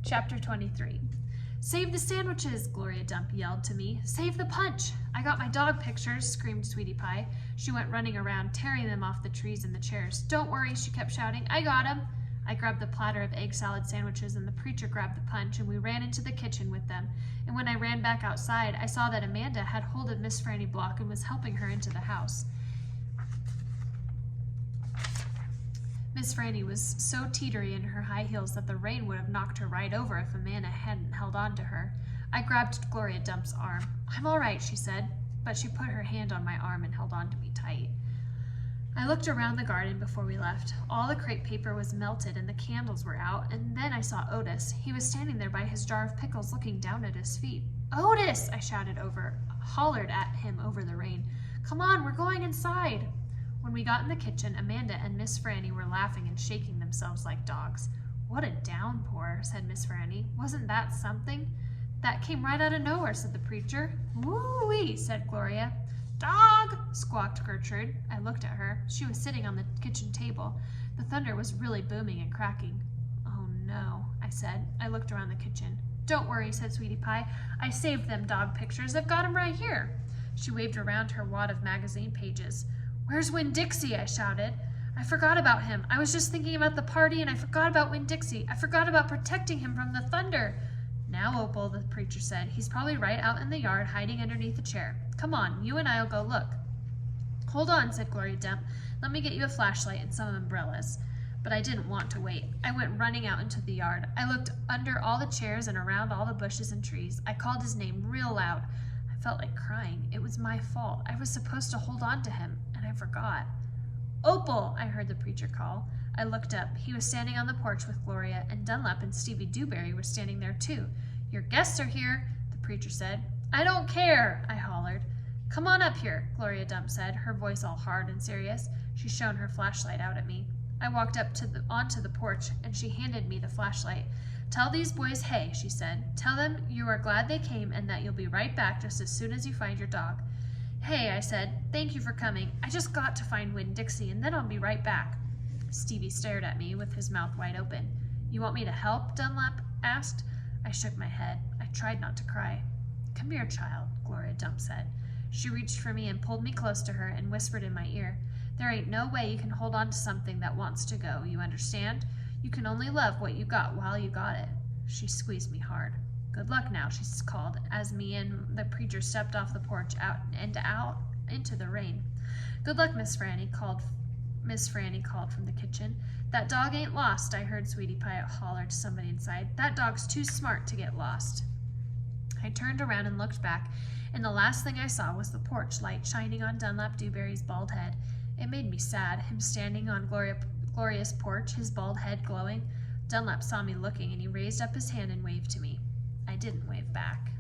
Chapter 23. "Save the sandwiches," Gloria Dump yelled to me. "Save the punch! I got my dog pictures," screamed Sweetie Pie. She went running around, tearing them off the trees and the chairs. "Don't worry," she kept shouting. "I got 'em." I grabbed the platter of egg salad sandwiches and the preacher grabbed the punch, and we ran into the kitchen with them. And when I ran back outside, I saw that Amanda had hold of Miss Franny Block and was helping her into the house. Miss Franny was so teetery in her high heels that the rain would have knocked her right over if Amanda hadn't held on to her. I grabbed Gloria Dump's arm. "I'm all right," she said, but she put her hand on my arm and held on to me tight. I looked around the garden before we left. All the crepe paper was melted and the candles were out, and then I saw Otis. He was standing there by his jar of pickles looking down at his feet. "Otis!" I hollered at him over the rain. "Come on, we're going inside." When we got in the kitchen, Amanda and Miss Franny were laughing and shaking themselves like dogs. "What a downpour," said Miss Franny. "Wasn't that something?" "That came right out of nowhere," said the preacher. "Woo-wee," said Gloria. "Dog!" squawked Gertrude. I looked at her. She was sitting on the kitchen table. The thunder was really booming and cracking. "Oh no," I said. I looked around the kitchen. "Don't worry," said Sweetie Pie. "I saved them dog pictures. I've got 'em right here." She waved around her wad of magazine pages. "Where's Winn Dixie?" I shouted. "I forgot about him. I was just thinking about the party and I forgot about Winn Dixie. I forgot about protecting him from the thunder." "Now, Opal," the preacher said. "He's probably right out in the yard hiding underneath a chair. Come on, you and I'll go look." "Hold on," said Gloria Dump. "Let me get you a flashlight and some umbrellas." But I didn't want to wait. I went running out into the yard. I looked under all the chairs and around all the bushes and trees. I called his name real loud. I felt like crying. It was my fault. I was supposed to hold on to him, and I forgot. "Opal!" I heard the preacher call. I looked up. He was standing on the porch with Gloria, and Dunlap and Stevie Dewberry were standing there too. "Your guests are here," the preacher said. "I don't care," I hollered. "Come on up here," Gloria Dump said, her voice all hard and serious. She shone her flashlight out at me. I walked up onto the porch, and she handed me the flashlight. "Tell these boys hey," she said. "Tell them you are glad they came and that you'll be right back just as soon as you find your dog." "Hey," I said. "Thank you for coming. I just got to find Winn Dixie, and then I'll be right back." Stevie stared at me with his mouth wide open. "You want me to help?" Dunlap asked. I shook my head. I tried not to cry. "Come here, child," Gloria Dump said. She reached for me and pulled me close to her and whispered in my ear, "There ain't no way you can hold on to something that wants to go, you understand? You can only love what you got while you got it." She squeezed me hard. "Good luck now," she called, as me and the preacher stepped off the porch out into the rain. "Good luck, Miss Franny called from the kitchen. "That dog ain't lost," I heard Sweetie Pie holler to somebody inside. "That dog's too smart to get lost." I turned around and looked back, and the last thing I saw was the porch light shining on Dunlap Dewberry's bald head. It made me sad, him standing on Gloria's porch, his bald head glowing. Dunlap saw me looking, and he raised up his hand and waved to me. I didn't wave back.